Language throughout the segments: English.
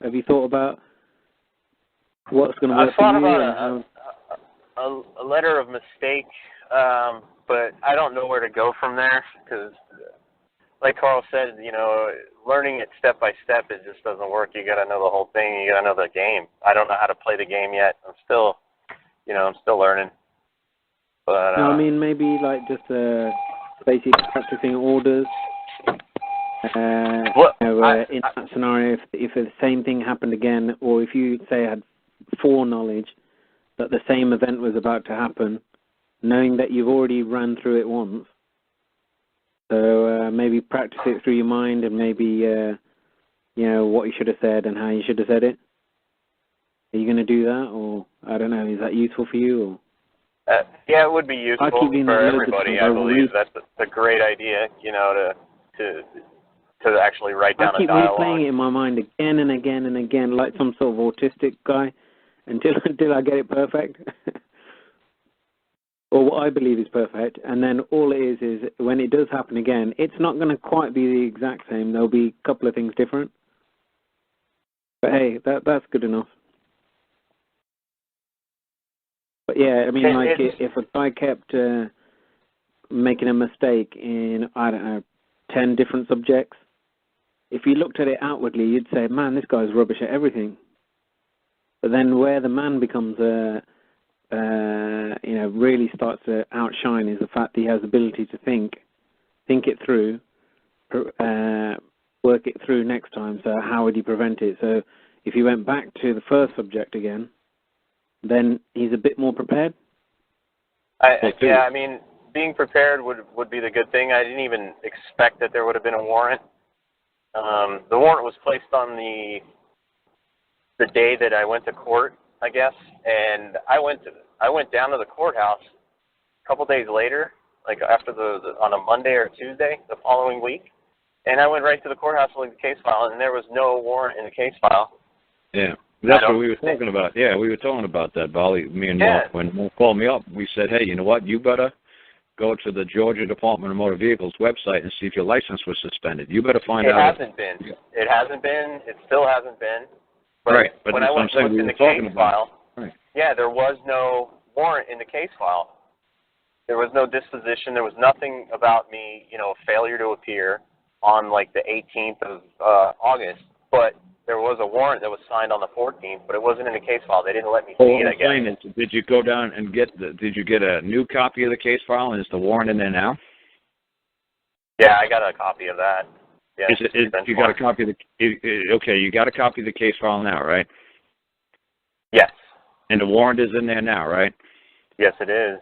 Have you thought about what's going to work I for thought you? about a letter of mistake, but I don't know where to go from there because, like Karl said, learning it step by step, it just doesn't work. You got to know the whole thing. You got to know the game. I don't know how to play the game yet. I'm still learning. But no, I mean maybe like just basic practicing orders. In that scenario, if the same thing happened again, or if you say had foreknowledge that the same event was about to happen, knowing that you've already ran through it once, so maybe practice it through your mind and maybe what you should have said and how you should have said it. Are you going to do that, or I don't know? Is that useful for you? Or? Yeah, it would be useful for everybody. I believe that's a great idea. To actually write down a dialogue. I keep replaying it in my mind again and again and again, like some sort of autistic guy, until I get it perfect, or what I believe is perfect. And then all it is when it does happen again, it's not going to quite be the exact same. There'll be a couple of things different. But hey, that's good enough. But yeah, I mean, like if a guy kept making a mistake in, I don't know, 10 different subjects, if you looked at it outwardly, you'd say, man, this guy's rubbish at everything. But then where the man becomes, really starts to outshine is the fact that he has the ability to think it through, work it through next time. So how would he prevent it? So if he went back to the first subject again, then he's a bit more prepared. Yeah, I mean, being prepared would be the good thing. I didn't even expect that there would have been a warrant. The warrant was placed on the day that I went to court, I guess, and I went down to the courthouse a couple days later, like after on a Monday or Tuesday the following week, and I went right to the courthouse to look at the case file, and there was no warrant in the case file. Yeah. That's what we were talking about. Yeah, we were talking about that, Bali. Me and Mark, when Mark called me up, we said, hey, you know what? You better go to the Georgia Department of Motor Vehicles website and see if your license was suspended. You better find out. It hasn't been. It hasn't been. It still hasn't been. But right. But when I went to look in the case file, there was no warrant in the case file. There was no disposition. There was nothing about me, failure to appear on like the 18th of August. But there was a warrant that was signed on the 14th, but it wasn't in the case file. They didn't let me see it, I guess. Did you go down and did you get a new copy of the case file, and is the warrant in there now? Yeah, I got a copy of that. Yeah, you got a copy of you got a copy of the case file now, right? Yes. And the warrant is in there now, right? Yes, it is.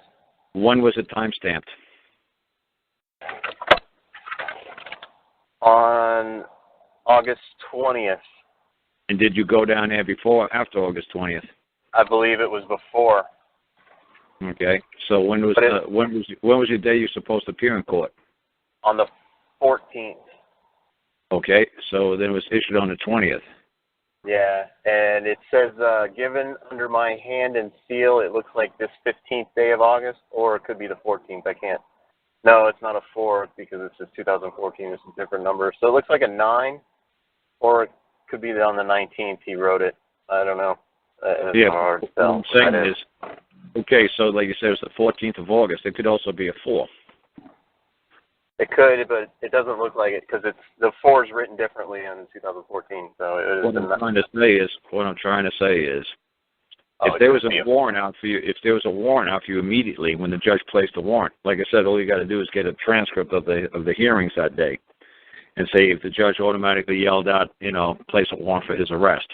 When was it time-stamped? On August 20th. And did you go down there before or after August 20th? I believe it was before. Okay. So when was your day you're supposed to appear in court? On the 14th. Okay. So then it was issued on the 20th. Yeah, and it says given under my hand and seal. It looks like this 15th day of August, or it could be the 14th. I can't. No, it's not a 4 because it says 2014. It's a different number. So it looks like a 9, or it could be on the 19th he wrote it. I don't know. What I'm saying is, okay, so like you said, it's the 14th of August. It could also be a 4. It could, but it doesn't look like it because the 4 is written differently in 2014. So what I'm trying to say is, if there was a warrant out for you, immediately when the judge placed the warrant, like I said, all you got to do is get a transcript of the hearings that day, and say if the judge automatically yelled out, place a warrant for his arrest.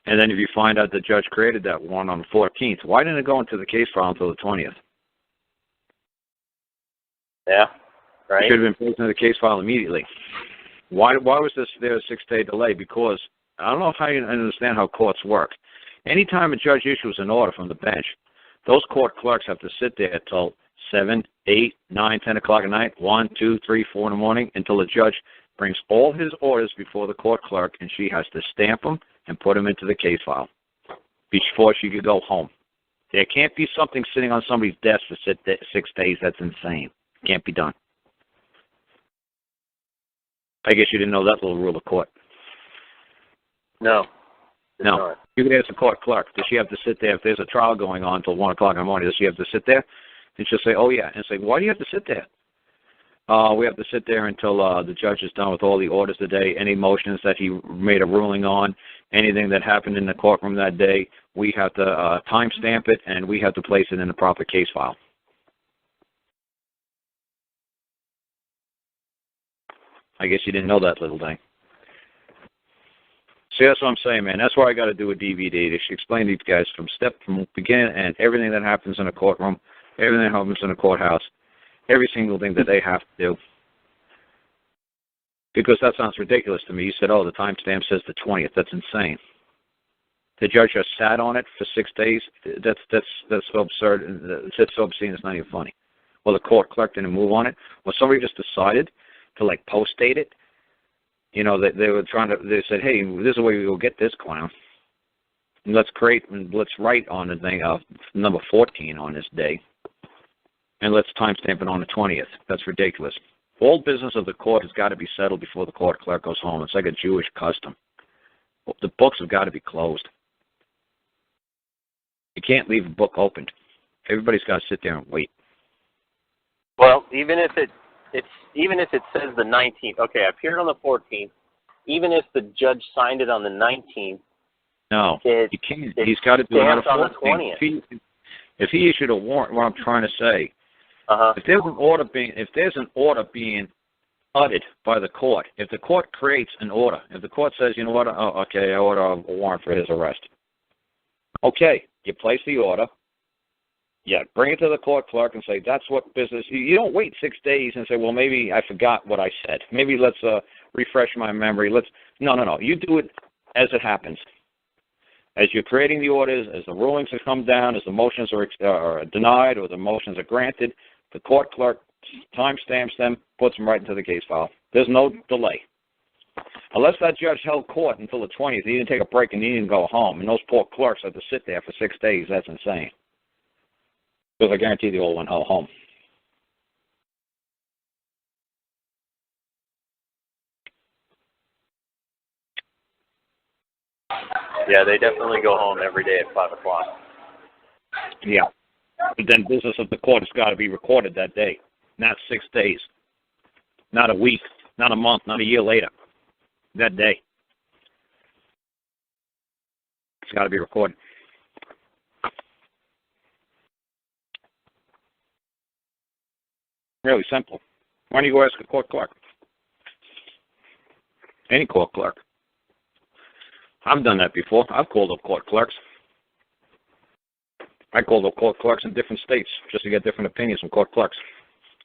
And then if you find out the judge created that warrant on the 14th, why didn't it go into the case file until the 20th? Yeah, right. It should have been placed into the case file immediately. Why was there a 6-day delay? Because I don't know how you understand how courts work. Anytime a judge issues an order from the bench, those court clerks have to sit there till 7, 8, 9, 10 o'clock at night, 1, 2, 3, 4 in the morning, until the judge brings all his orders before the court clerk, and she has to stamp them and put them into the case file before she could go home. There can't be something sitting on somebody's desk for 6 days. That's insane. Can't be done. I guess you didn't know that little rule of court. No. No. You can ask the court clerk. Does she have to sit there if there's a trial going on until 1 o'clock in the morning? Does she have to sit there? And she'll say, oh, yeah. And say, why do you have to sit there? We have to sit there until the judge is done with all the orders of the day, any motions that he made a ruling on, anything that happened in the courtroom that day. We have to timestamp it, and we have to place it in the proper case file. I guess you didn't know that, little thing. See, that's what I'm saying, man. That's why I got to do a DVD to explain to these guys from beginning and everything that happens in a courtroom, everything that happens in a courthouse, every single thing that they have to do. Because that sounds ridiculous to me. You said, oh, the timestamp says the 20th. That's insane. The judge just sat on it for 6 days. That's so absurd. It's so obscene. It's not even funny. Well, the court clerk didn't move on it. Well, somebody just decided to like post date it. You know, they were trying to. They said, hey, this is the way we will get this clown. And let's write on the thing number 14 on this day, and let's timestamp it on the 20th. That's ridiculous. All business of the court has got to be settled before the court clerk goes home. It's like a Jewish custom. The books have got to be closed. You can't leave a book opened. Everybody's got to sit there and wait. Well, even if it says the 19th, okay, I appeared on the 14th. Even if the judge signed it on the 19th, no, you can't. He's got to do it on the 20th. If he issued a warrant, what I'm trying to say, if there's an order being uttered by the court, if the court creates an order, if the court says, you know what, oh, okay, I order a warrant for his arrest. Okay, you place the order. Yeah, bring it to the court clerk and say, that's what business. You don't wait 6 days and say, well, maybe I forgot what I said. Maybe let's refresh my memory. No. You do it as it happens. As you're creating the orders, as the rulings have come down, as the motions are denied or the motions are granted, the court clerk timestamps them, puts them right into the case file. There's no delay. Unless that judge held court until the 20th, he didn't take a break and he didn't go home. And those poor clerks had to sit there for 6 days. That's insane. Because I guarantee they all went home. Yeah, they definitely go home every day at 5 o'clock. Yeah. But then business of the court has got to be recorded that day. Not 6 days. Not a week. Not a month. Not a year later. That day. It's got to be recorded. Really simple. Why don't you go ask a court clerk? Any court clerk. I've done that before. I've called up court clerks. I called up court clerks in different states just to get different opinions from court clerks.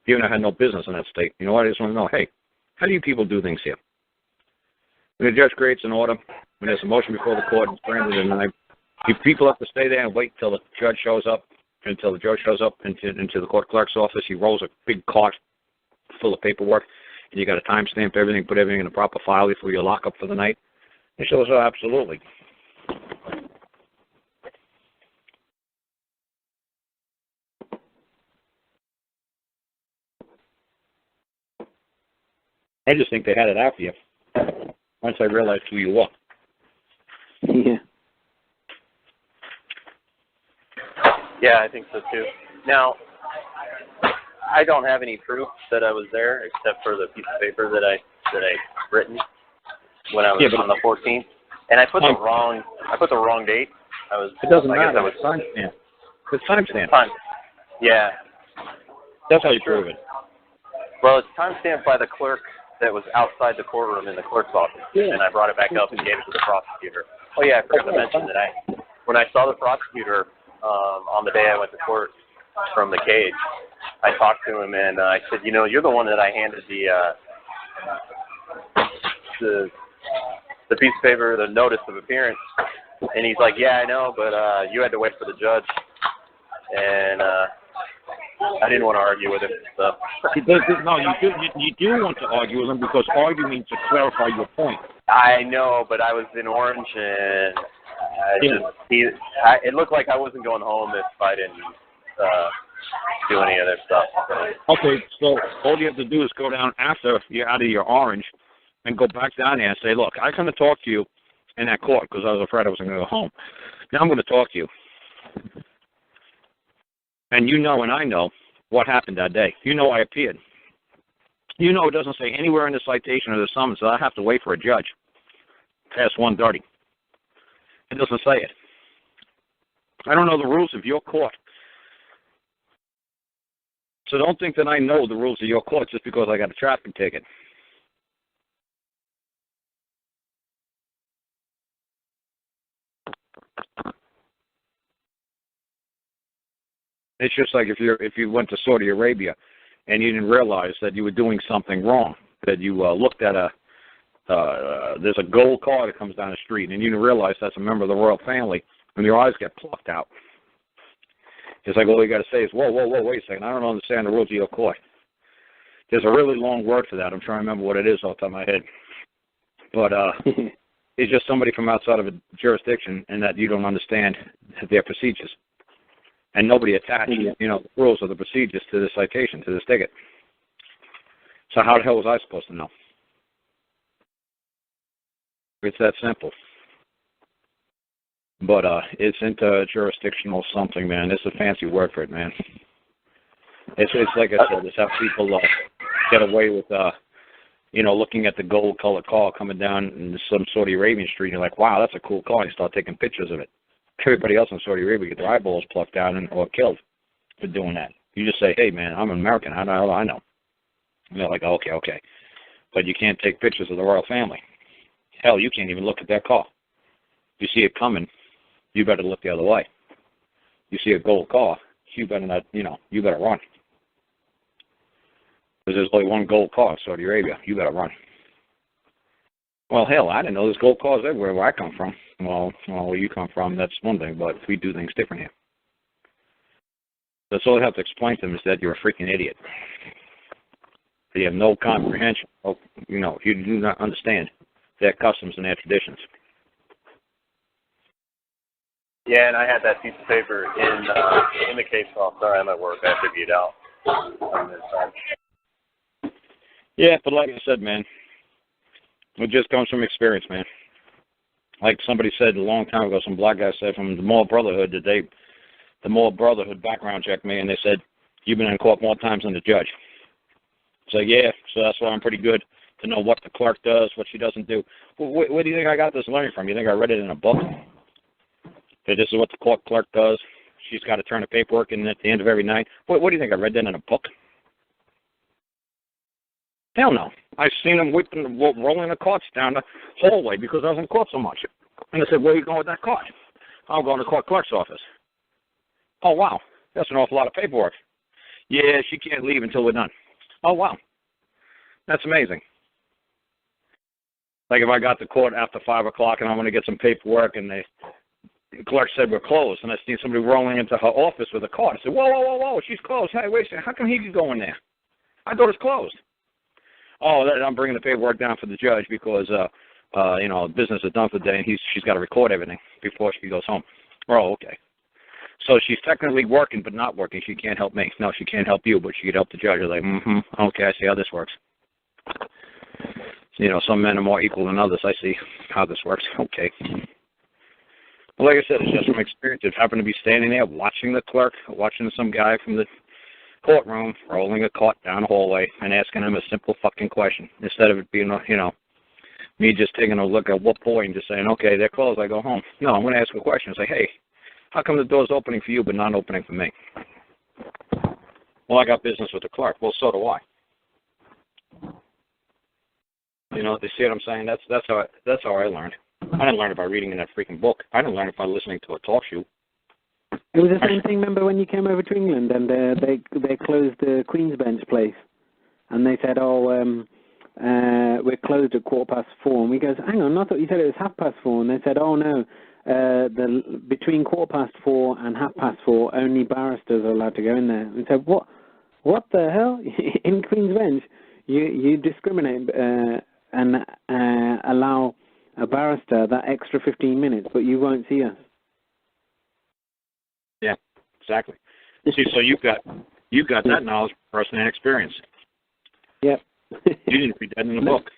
Even I had no business in that state. You know what? I just want to know, hey, how do you people do things here? When the judge creates an order, when there's a motion before the court, it's granted, and people have to stay there and wait until the judge shows up. Until the judge shows up into the court clerk's office, he rolls a big cart full of paperwork, and you got to timestamp everything, put everything in the proper file before you lock up for the night. He says, oh, absolutely. I just think they had it after you once I realized who you were. Yeah. Yeah, I think so too. Now, I don't have any proof that I was there except for the piece of paper that I written when I was on the 14th, and I put the wrong date. It doesn't matter. It's timestamp. It's timestamp. Yeah. That's how you prove it. Well, it's timestamped by the clerk that was outside the courtroom in the clerk's office, and I brought it back up and gave it to the prosecutor. Oh yeah, I forgot to mention that when I saw the prosecutor on the day I went to court from the cage, I talked to him and I said, you know, you're the one that I handed the piece of paper, the notice of appearance, and he's like, yeah, I know, but you had to wait for the judge, and I didn't want to argue with him. So. No, you do want to argue with him because arguing means to clarify your point. I know, but I was in Orange, and it looked like I wasn't going home if I didn't do any other stuff. Okay, so all you have to do is go down after you're out of your Orange and go back down there and say, look, I come to talk to you in that court because I was afraid I wasn't going to go home. Now I'm going to talk to you. And you know and I know what happened that day. You know I appeared. You know it doesn't say anywhere in the citation or the summons that I have to wait for a judge past 1:30. It doesn't say it. I don't know the rules of your court. So don't think that I know the rules of your court just because I got a traffic ticket. It's just like if you went to Saudi Arabia and you didn't realize that you were doing something wrong, that you looked at there's a gold car that comes down the street and you didn't realize that's a member of the royal family, and your eyes get plucked out. It's like all you got to say is, whoa, wait a second, I don't understand the rules of your court. There's a really long word for that. I'm trying to remember what it is off the top of my head. But it's just somebody from outside of a jurisdiction and that you don't understand their procedures. And nobody attached, the rules or the procedures to the citation, to this ticket. So how the hell was I supposed to know? It's that simple. But it's interjurisdictional something, man. It's a fancy word for it, man. It's like I said, it's how people get away with, looking at the gold-colored car coming down in some Saudi Arabian street. You're like, wow, that's a cool car. And you start taking pictures of it. Everybody else in Saudi Arabia get their eyeballs plucked out or killed for doing that. You just say, hey, man, I'm an American. How the hell do I know? And they're like, okay. But you can't take pictures of the royal family. Hell, you can't even look at that car. If you see it coming, you better look the other way. You see a gold car, you better not, you better run. Because there's only one gold car in Saudi Arabia. You better run. Well, hell, I didn't know there's gold cars everywhere where I come from. Well, where you come from, that's one thing, but we do things different here. That's all I have to explain to them is that you're a freaking idiot. That you have no comprehension. You do not understand their customs and their traditions. Yeah, and I had that piece of paper in the case file. Sorry, I'm at work. I have to view it out on this side. Yeah, but like I said, man, it just comes from experience, man. Like somebody said a long time ago, some black guy said from the Moral Brotherhood that the Moral Brotherhood background checked me, and they said, you've been in court more times than the judge. So, yeah, so that's why I'm pretty good to know what the clerk does, what she doesn't do. Where do you think I got this learning from? You think I read it in a book? That this is what the court clerk does. She's got to turn the paperwork in at the end of every night. What do you think? I read that in a book? Hell no. I've seen them rolling the carts down the hallway because I was in court so much. And I said, where are you going with that cart? I'm going to the court clerk's office. Oh, wow. That's an awful lot of paperwork. Yeah, she can't leave until we're done. Oh, wow. That's amazing. Like if I got to court after 5 o'clock and I want to get some paperwork and the clerk said we're closed, and I seen somebody rolling into her office with a cart. I said, whoa, she's closed. Hey, wait a second. How come he could go in there? I thought it's closed. Oh, I'm bringing the paperwork down for the judge because, business is done for the day, and she's got to record everything before she goes home. Oh, okay. So she's technically working but not working. She can't help me. No, she can't help you, but she could help the judge. I'm like, okay, I see how this works. Some men are more equal than others. I see how this works. Okay. Well, like I said, it's just from experience. It happened to be standing there watching the clerk, watching some guy from the courtroom rolling a cart down the hallway and asking him a simple fucking question instead of it being, me just taking a look at what point and just saying, okay, they're closed, I go home. No, I'm going to ask a question. Say, hey, how come the door's opening for you but not opening for me? Well, I got business with the clerk. Well, so do I. They see what I'm saying? That's how I learned. I didn't learn it by reading in that freaking book. I didn't learn it by listening to a talk show. It was the same thing, remember, when you came over to England and they closed the Queen's Bench place. And they said, we're closed at 4:15. And we goes, hang on, I thought you said it was 4:30. And they said, oh, no, between 4:15 and 4:30, only barristers are allowed to go in there. And we said, what the hell? In Queen's Bench, you discriminate and allow a barrister that extra 15 minutes, but you won't see us. Yeah, exactly. See, so you've got that knowledge, firsthand experience. Yep. You didn't read that in the book.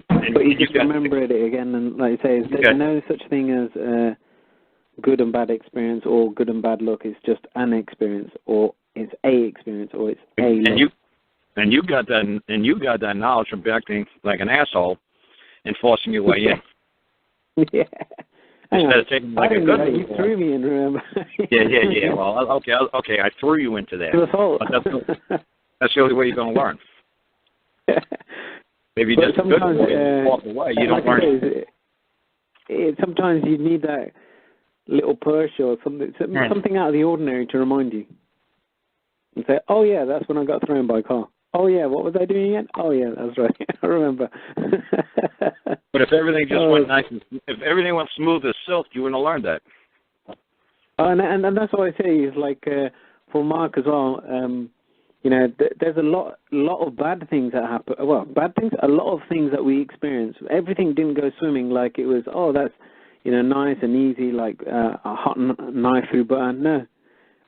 But you just remember it again, and like you say, there's no such thing as good and bad experience or good and bad luck. It's just an experience, or it's a experience, or it's a luck. And you got that knowledge from acting like an asshole and forcing your way in. Yeah. Instead of taking like a good one. You threw me in, remember? Yeah. Well, okay, I threw you into that. But that's the only way you're going to learn. If you just walk away, you don't learn. Sometimes you need that little push or something out of the ordinary to remind you. And say, oh yeah, that's when I got thrown by Karl. Oh yeah, what was I doing again? Oh yeah, that's right. I remember. But if everything just went nice, if everything went smooth as silk, you wouldn't have learned that. And that's what I say is like for Mark as well. There's a lot of bad things that happen. Well, bad things, a lot of things that we experience. Everything didn't go swimming like it was. Oh, that's nice and easy, like a hot knife through butter. No.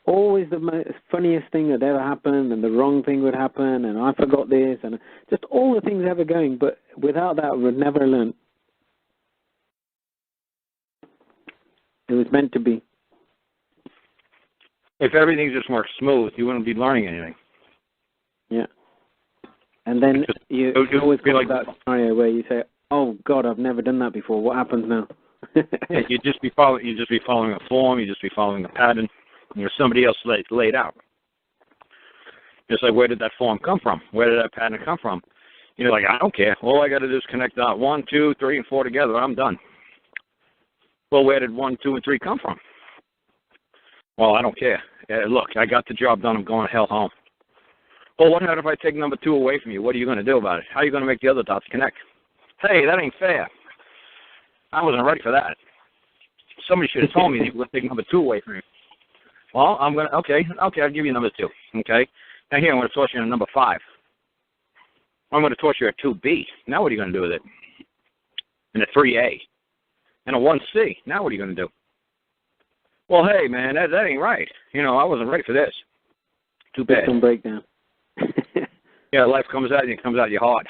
Always the funniest thing that ever happened, and the wrong thing would happen, and I forgot this, and just all the things ever going. But without that, we'd never learn. It was meant to be. If everything just worked smooth, you wouldn't be learning anything. Yeah. And then you always get like that scenario where you say, "Oh God, I've never done that before. What happens now?" Yeah, you'd just be following a form. You'd just be following a pattern. Somebody else laid out. It's like, where did that form come from? Where did that pattern come from? You're like, I don't care. All I got to do is connect dot 1, 2, 3, and 4 together. I'm done. Well, where did 1, 2, and 3 come from? Well, I don't care. Look, I got the job done. I'm going to hell home. Well, what if I take number 2 away from you? What are you going to do about it? How are you going to make the other dots connect? Hey, that ain't fair. I wasn't ready for that. Somebody should have told me they were going to take number 2 away from you. Well, okay, I'll give you number 2, okay? Now here, I'm going to toss you in a number 5. I'm going to toss you a 2B. Now what are you going to do with it? And a 3A. And a 1C. Now what are you going to do? Well, hey, man, that ain't right. I wasn't ready for this. Too bad. Some breakdown. Yeah, life comes at you. It comes at you hard.